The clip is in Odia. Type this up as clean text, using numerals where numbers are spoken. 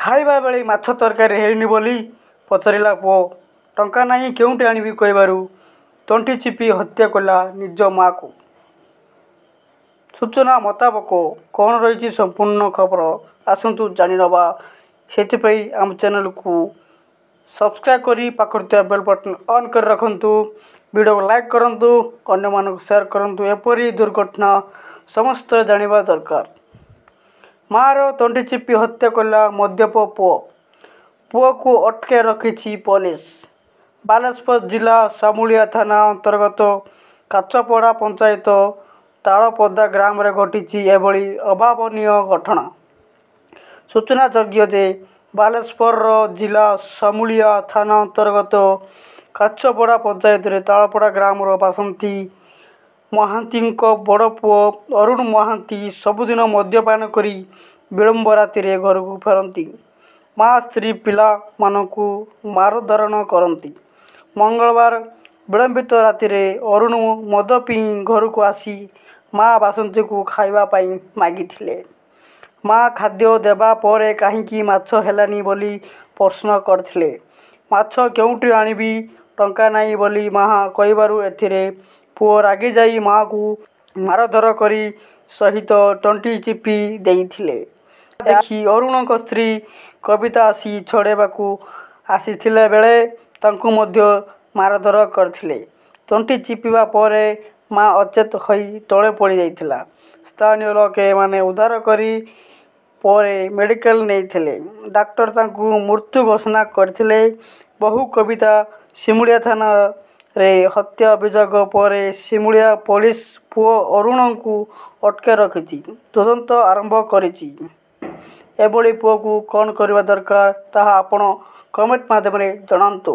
ଖାଇବା ବେଳେ ମାଛ ତରକାରୀ ହେଇନି ବୋଲି ପଚାରିଲା ପୁଅ। ଟଙ୍କା ନାହିଁ କେଉଁଠି ଆଣିବି କହିବାରୁ ତଣ୍ଟି ଚିପି ହତ୍ୟା କଲା ନିଜ ମା'କୁ। ସୂଚନା ମୁତାବକ କ'ଣ ରହିଛି ସମ୍ପୂର୍ଣ୍ଣ ଖବର ଆସନ୍ତୁ ଜାଣିନେବା। ସେଥିପାଇଁ ଆମ ଚ୍ୟାନେଲକୁ ସବସ୍କ୍ରାଇବ୍ କରି ପାଖରେ ଥିବା ବେଲ୍ ବଟନ୍ ଅନ୍ କରି ରଖନ୍ତୁ। ଭିଡ଼ିଓକୁ ଲାଇକ୍ କରନ୍ତୁ, ଅନ୍ୟମାନଙ୍କୁ ସେୟାର କରନ୍ତୁ। ଏପରି ଦୁର୍ଘଟଣା ସମସ୍ତେ ଜାଣିବା ଦରକାର। ମା'ର ତଣ୍ଟି ଚିପି ହତ୍ୟା କଲା ମଦ୍ୟପ ପୁଅ। ପୁଅକୁ ଅଟକାଇ ରଖିଛି ପୋଲିସ। ବାଲେଶ୍ୱର ଜିଲ୍ଲା ସାମୁଳିଆ ଥାନା ଅନ୍ତର୍ଗତ କାଚପଡ଼ା ପଞ୍ଚାୟତ ତାଳପଦା ଗ୍ରାମରେ ଘଟିଛି ଏଭଳି ଅଭାବନୀୟ ଘଟଣା। ସୂଚନାଯୋଗ୍ୟ ଯେ ବାଲେଶ୍ୱର ଜିଲ୍ଲା ସାମୁଳିଆ ଥାନା ଅନ୍ତର୍ଗତ କାଚପଡ଼ା ପଞ୍ଚାୟତରେ ତାଳପଡ଼ା ଗ୍ରାମର ବାସନ୍ତୀ ମହାନ୍ତିଙ୍କ ବଡ଼ ପୁଅ ଅରୁଣ ମହାନ୍ତି ସବୁଦିନ ମଦ୍ୟପାନ କରି ବିଳମ୍ବ ରାତିରେ ଘରକୁ ଫେରନ୍ତି। ମା ସ୍ତ୍ରୀ ପିଲାମାନଙ୍କୁ ମାରଧରଣ କରନ୍ତି। ମଙ୍ଗଳବାର ବିଳମ୍ବିତ ରାତିରେ ଅରୁଣ ମଦ ପିଇ ଘରକୁ ଆସି ମା ବାସନ୍ତୀକୁ ଖାଇବା ପାଇଁ ମାଗିଥିଲେ। ମା ଖାଦ୍ୟ ଦେବା ପରେ କାହିଁକି ମାଛ ହେଲାନି ବୋଲି ପ୍ରଶ୍ନ କରିଥିଲେ। ମାଛ କେଉଁଠୁ ଆଣିବି ଟଙ୍କା ନାହିଁ ବୋଲି ମା କହିବାରୁ ଏଥିରେ ପୁଅ ରାଗିଯାଇ ମା'କୁ ମାରଧର କରି ସହିତ ତଣ୍ଟି ଚିପି ଦେଇଥିଲେ। ଦେଖି ଅରୁଣଙ୍କ ସ୍ତ୍ରୀ କବିତା ଆସି ଛଡ଼ାଇବାକୁ ଆସିଥିଲା ବେଳେ ତାଙ୍କୁ ମଧ୍ୟ ମାରଧର କରିଥିଲେ। ତଣ୍ଟି ଚିପିବା ପରେ ମା ଅଚେତ ହୋଇ ତଳେ ପଡ଼ିଯାଇଥିଲା। ସ୍ଥାନୀୟ ଲୋକେ ଏମାନେ ଉଦ୍ଧାର କରି ପରେ ମେଡିକାଲ ନେଇଥିଲେ। ଡାକ୍ତର ତାଙ୍କୁ ମୃତ୍ୟୁ ଘୋଷଣା କରିଥିଲେ। ବୋହୂ କବିତା ସିମୁଳିଆ ଥାନାରେ ହତ୍ୟା ଅଭିଯୋଗ ପରେ ସିମୁଳିଆ ପୋଲିସ ପୁଅ ଅରୁଣଙ୍କୁ ଅଟକାଇ ରଖିଛି, ତଦନ୍ତ ଆରମ୍ଭ କରିଛି। ଏଭଳି ପୁଅକୁ କ'ଣ କରିବା ଦରକାର ତାହା ଆପଣ କମେଣ୍ଟ ମାଧ୍ୟମରେ ଜଣାନ୍ତୁ।